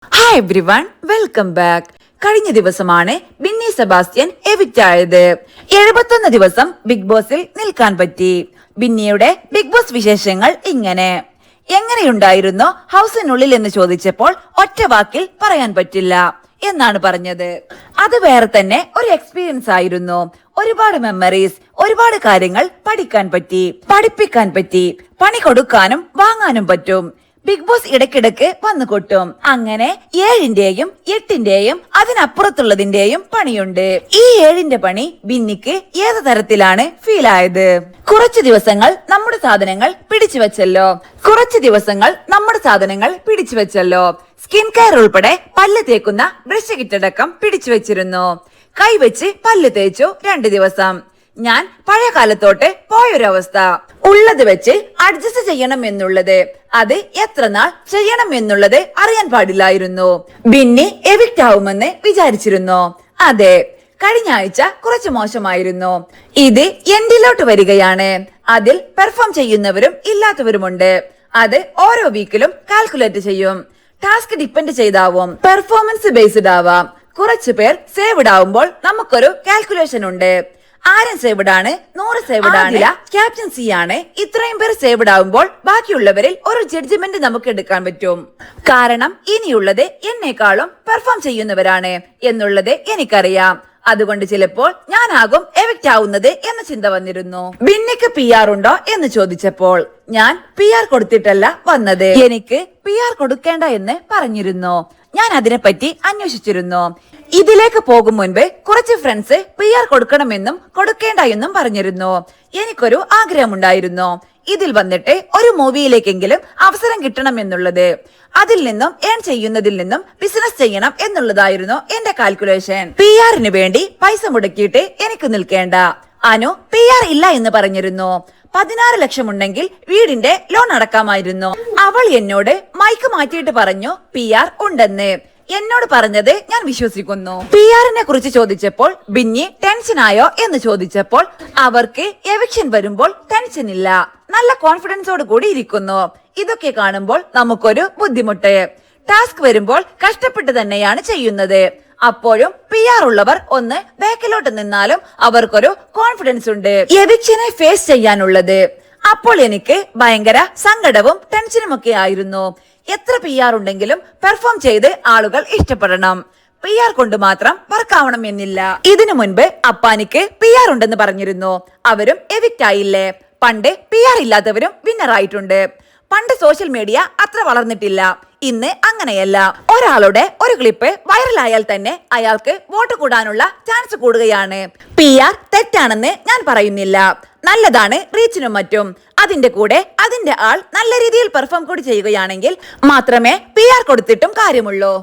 Hi everyone, welcome back. കഴിഞ്ഞ ദിവസമാണ് Binny Sebastian evict ആയത്. 71 ദിവസം ബിഗ് ബോസിൽ നിൽക്കാൻ പറ്റി. ബിന്നിയുടെ ബിഗ് ബോസ് വിശേഷങ്ങൾ ഇങ്ങനെ. എങ്ങനെയുണ്ടായിരുന്നു ഹൗസിനുള്ളിൽ എന്ന് ചോദിച്ചപ്പോൾ ഒറ്റ വാക്കിൽ പറയാൻ പറ്റില്ല എന്നാണ് പറഞ്ഞത്. അത് വേറെ തന്നെ ഒരു എക്സ്പീരിയൻസ് ആയിരുന്നു. ഒരുപാട് മെമ്മറീസ്, ഒരുപാട് കാര്യങ്ങൾ പഠിക്കാൻ പറ്റി, പഠിപ്പിക്കാൻ പറ്റി, പണി കൊടുക്കാനും വാങ്ങാനും പറ്റും. ബിഗ് ബോസ് ഇടയ്ക്കിടയ്ക്ക് വന്നു കൊട്ടും. അങ്ങനെ 7ന്റെയും 8ന്റെയും അതിനപ്പുറത്തുള്ളതിന്റെയും പണിയുണ്ട്. ഈ 7ന്റെ പണി ബിന്നിക്ക് ഏത് തരത്തിലാണ് ഫീൽ ആയത്? കുറച്ചു ദിവസങ്ങൾ നമ്മുടെ സാധനങ്ങൾ പിടിച്ചു വെച്ചല്ലോ. സ്കിൻ കെയർ ഉൾപ്പെടെ പല്ല് തേക്കുന്ന ബ്രഷ് കിറ്റടക്കം പിടിച്ചു വെച്ചിരുന്നു. കൈവച്ച് പല്ല് തേച്ചു 2 ദിവസം. ഞാൻ പഴയ കാലത്തോട്ട് പോയൊരവസ്ഥ. ഉള്ളത് വെച്ച് അഡ്ജസ്റ്റ് ചെയ്യണം എന്നുള്ളത്, അത് എത്ര നാൾ ചെയ്യണം എന്നുള്ളത് അറിയാൻ പാടില്ലായിരുന്നു. ബിന്നി എവിക്റ്റ് ആവുമെന്ന് വിചാരിച്ചിരുന്നു. അതെ, കഴിഞ്ഞ ആഴ്ച കുറച്ച് മോശമായിരുന്നു. ഇത് എൻഡിലോട്ട് വരികയാണ്. അതിൽ പെർഫോം ചെയ്യുന്നവരും ഇല്ലാത്തവരുമുണ്ട്. അത് ഓരോ വീക്കിലും കാൽക്കുലേറ്റ് ചെയ്യും. ടാസ്ക് ഡിപ്പെൻഡ് ചെയ്താവും, പെർഫോമൻസ് ബേസ്ഡ് ആവാം. കുറച്ചു പേർ സേവ്ഡ് ആവുമ്പോൾ നമുക്കൊരു കാൽക്കുലേഷൻ ഉണ്ട്. ആരും സേവ്ഡ് ആണ്, 100 സേവ്ഡ് ആണ്, ക്യാപ്റ്റൻസി ആണ്. ഇത്രയും പേർ സേവ്ഡ് ആവുമ്പോൾ ബാക്കിയുള്ളവരിൽ ഒരു ജഡ്ജ്മെന്റ് നമുക്ക് എടുക്കാൻ പറ്റും. കാരണം ഇനിയുള്ളത് എന്നെക്കാളും പെർഫോം ചെയ്യുന്നവരാണ് എന്നുള്ളത് എനിക്കറിയാം. അതുകൊണ്ട് ചിലപ്പോൾ ഞാനാകും എവിക്റ്റ് ആവുന്നത് എന്ന ചിന്ത വന്നിരുന്നു. ബിന്നിക്ക് PR ഉണ്ടോ എന്ന് ചോദിച്ചപ്പോൾ ഞാൻ PR കൊടുത്തിട്ടല്ല വന്നത്, എനിക്ക് PR കൊടുക്കേണ്ട എന്ന് പറഞ്ഞിരുന്നു. ഞാൻ അതിനെപ്പറ്റി അന്വേഷിച്ചിരുന്നു. ഇതിലേക്ക് പോകും മുൻപ് കുറച്ച് ഫ്രണ്ട്സ് PR കൊടുക്കണമെന്നും കൊടുക്കേണ്ട എന്നും പറഞ്ഞിരുന്നു. എനിക്കൊരു ആഗ്രഹമുണ്ടായിരുന്നു, ഇതിൽ വന്നിട്ട് ഒരു മൂവിയിലേക്കെങ്കിലും അവസരം കിട്ടണം എന്നുള്ളത്. അതിൽ നിന്നും ഏൺ ചെയ്യുന്നതിൽ നിന്നും ബിസിനസ് ചെയ്യണം എന്നുള്ളതായിരുന്നു എന്റെ കാൽക്കുലേഷൻ. PRന് വേണ്ടി പൈസ മുടക്കിയിട്ട് എനിക്ക് നിൽക്കേണ്ട. അനു PR ഇല്ല എന്ന് പറഞ്ഞിരുന്നു. 16 ലക്ഷം ഉണ്ടെങ്കിൽ വീടിന്റെ ലോൺ അടക്കാമായിരുന്നു. അവൾ എന്നോട് മൈക്ക് മാറ്റിയിട്ട് പറഞ്ഞു PR ഉണ്ടെന്ന്. എന്നോട് പറഞ്ഞത് ഞാൻ വിശ്വസിക്കുന്നു. PRനെ കുറിച്ച് ചോദിച്ചപ്പോൾ ബിന്നി ടെൻഷനായോ എന്ന് ചോദിച്ചപ്പോൾ അവർക്ക് എവിക്ഷൻ വരുമ്പോൾ ടെൻഷൻ ഇല്ല, നല്ല കോൺഫിഡൻസോട് കൂടി ഇരിക്കുന്നു. ഇതൊക്കെ കാണുമ്പോൾ നമുക്കൊരു ബുദ്ധിമുട്ട്. ടാസ്ക് വരുമ്പോൾ കഷ്ടപ്പെട്ട് തന്നെയാണ് ചെയ്യുന്നത്. അപ്പോഴും PR ഉള്ളവർ ഒന്ന് ബാക്കിലോട്ട് നിന്നാലും അവർക്കൊരു കോൺഫിഡൻസ് ഉണ്ട് എവിക്ഷനെ ഫേസ് ചെയ്യാനുള്ളത്. അപ്പോൾ എനിക്ക് ഭയങ്കര സങ്കടവും ടെൻഷനും ഒക്കെ ആയിരുന്നു. എത്ര PR ഉണ്ടെങ്കിലും പെർഫോം ചെയ്ത് ആളുകൾ ഇഷ്ടപ്പെടണം. PR കൊണ്ട് മാത്രം വർക്കാവണം എന്നില്ല. ഇതിനു മുൻപ് അപ്പാനിക്ക് PR ഉണ്ടെന്ന് പറഞ്ഞിരുന്നു. അവരും എവിക്റ്റ് ആയില്ലേ. പണ്ട് PR ഇല്ലാത്തവരും വിന്നർ ആയിട്ടുണ്ട്. പണ്ട് സോഷ്യൽ മീഡിയ അത്ര വളർന്നിട്ടില്ല. ഇന്ന് അങ്ങനെയല്ല. ഒരാളുടെ ഒരു ക്ലിപ്പ് വൈറലായാൽ തന്നെ അയാൾക്ക് വോട്ട് കൂടാനുള്ള ചാൻസ് കൂടുകയാണ്. PR തെറ്റാണെന്ന് ഞാൻ പറയുന്നില്ല, നല്ലതാണ് റീച്ചിനും മറ്റും. അതിന്റെ കൂടെ അതിന്റെ ആൾ നല്ല രീതിയിൽ പെർഫോം കൂടി ചെയ്യുകയാണെങ്കിൽ മാത്രമേ PR കൊടുത്തിട്ടും കാര്യമുള്ളൂ.